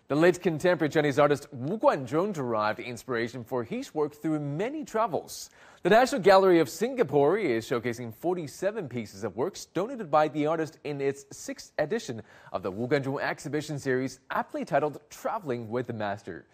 The late contemporary Chinese artist Wu Guanzhong derived inspiration for his work through many travels. The National Gallery of Singapore is showcasing 47 pieces of works donated by the artist in its 6th edition of the Wu Guanzhong exhibition series, aptly titled Traveling with the Master.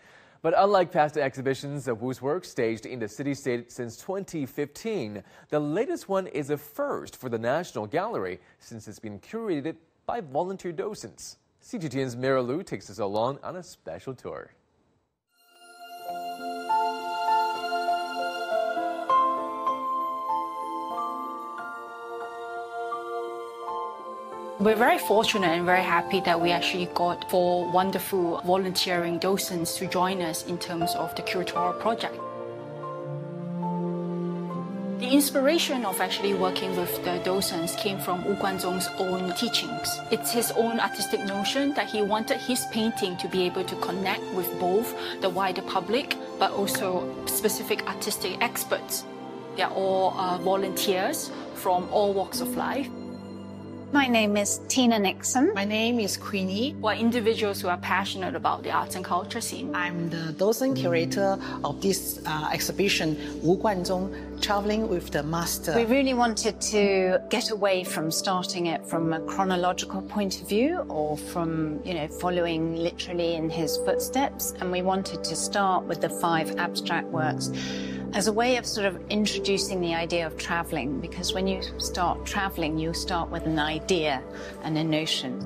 But unlike past exhibitions of Wu's work staged in the city-state since 2015, the latest one is a first for the National Gallery since it's been curated by volunteer docents. CGTN's Mira Lu takes us along on a special tour. We're very fortunate and very happy that we actually got 4 wonderful volunteering docents to join us in terms of the curatorial project. The inspiration of actually working with the docents came from Wu Guanzhong's own teachings. It's his own artistic notion that he wanted his painting to be able to connect with both the wider public but also specific artistic experts. They're all volunteers from all walks of life. My name is Tina Nixon. My name is Queenie. We're individuals who are passionate about the arts and culture scene. I'm the docent curator of this exhibition, Wu Guanzhong, Traveling with the Master. We really wanted to get away from starting it from a chronological point of view or from, following literally in his footsteps. And we wanted to start with the 5 abstract works as a way of sort of introducing the idea of traveling, because when you start traveling, you start with an idea and a notion.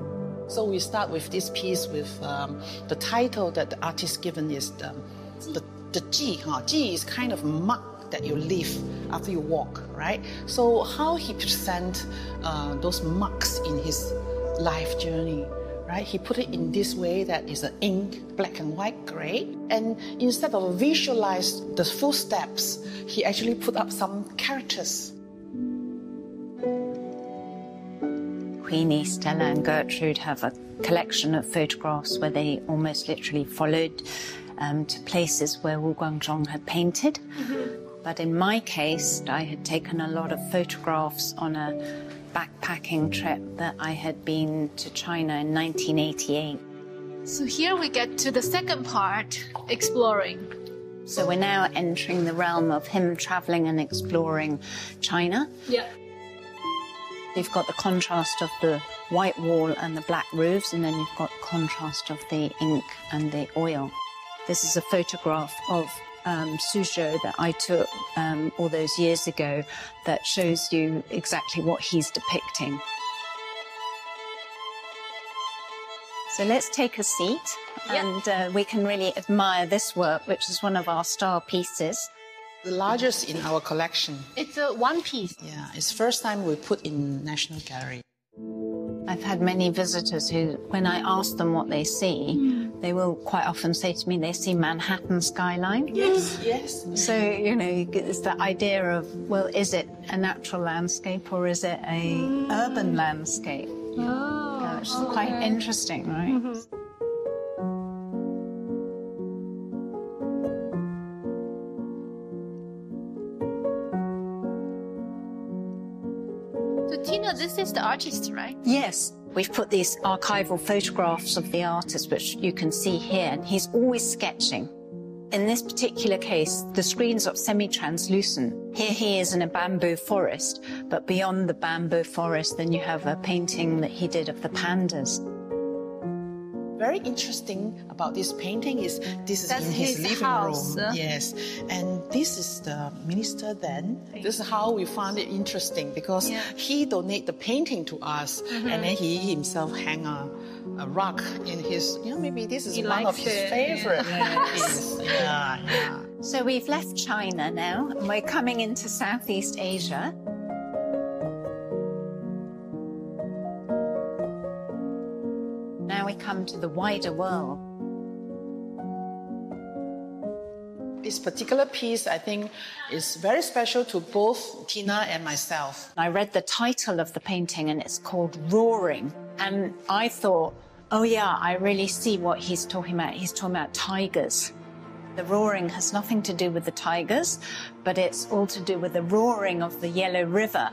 So we start with this piece with the title that the artist given is the Ji. Ji is kind of mark that you leave after you walk, right? So how he present those marks in his life journey. Right? He put it in this way that is an ink, black and white, gray. And instead of visualize the footsteps, he actually put up some characters. Queenie, Stella and Gertrude have a collection of photographs where they almost literally followed to places where Wu Guanzhong had painted. But in my case, I had taken a lot of photographs on a backpacking trip that I had been to China in 1988. So here we get to the second part, exploring. So we're now entering the realm of him traveling and exploring China. Yeah. You've got the contrast of the white wall and the black roofs, and then you've got the contrast of the ink and the oil. This is a photograph of Suzhou that I took all those years ago that shows you exactly what he's depicting. So let's take a seat and we can really admire this work, which is one of our star pieces. The largest in our collection. It's a one piece. Yeah, it's first time we put in National Gallery. I've had many visitors who, when I ask them what they see, they will quite often say to me they see Manhattan skyline. Yes, yes. So, it's the idea of, well, is it a natural landscape or is it a urban landscape? Which is quite interesting, right? So Tina, this is the artist, right? Yes. We've put these archival photographs of the artist, which you can see here, and he's always sketching. In this particular case, the screens are semi-translucent. Here he is in a bamboo forest, but beyond the bamboo forest, then you have a painting that he did of the pandas. Very interesting about this painting is this is That's in his living house. room. Yes, and this is the minister then. This is how we found it interesting because he donated the painting to us, and then he himself hang a rug in his. Maybe this is one of his favorite pieces. Yeah. So we've left China now, and we're coming into Southeast Asia. Now we come to the wider world. This particular piece, I think, is very special to both Tina and myself. I read the title of the painting and it's called Roaring. And I thought, oh yeah, I really see what he's talking about. He's talking about tigers. The roaring has nothing to do with the tigers, but it's all to do with the roaring of the Yellow River.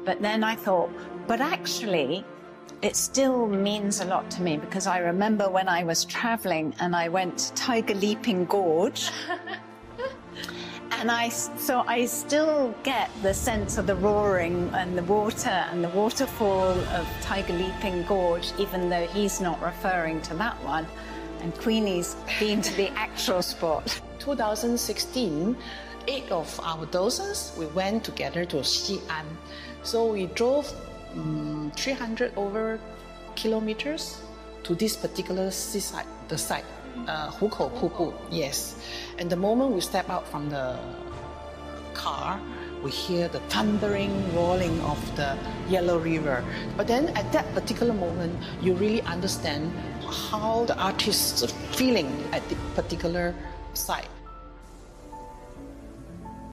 But then I thought, but actually, It still means a lot to me because I remember when I was traveling and I went to Tiger Leaping Gorge. And I still get the sense of the roaring and the water and the waterfall of Tiger Leaping Gorge, even though he's not referring to that one. And Queenie's been to the actual spot. 2016, 8 of our docents, we went together to Xi'an. So we drove 300 over kilometers to this particular seaside, the site, Hukou Pupu, yes. And the moment we step out from the car, we hear the thundering rolling of the Yellow River. But then at that particular moment, you really understand how the artist's feeling at the particular site.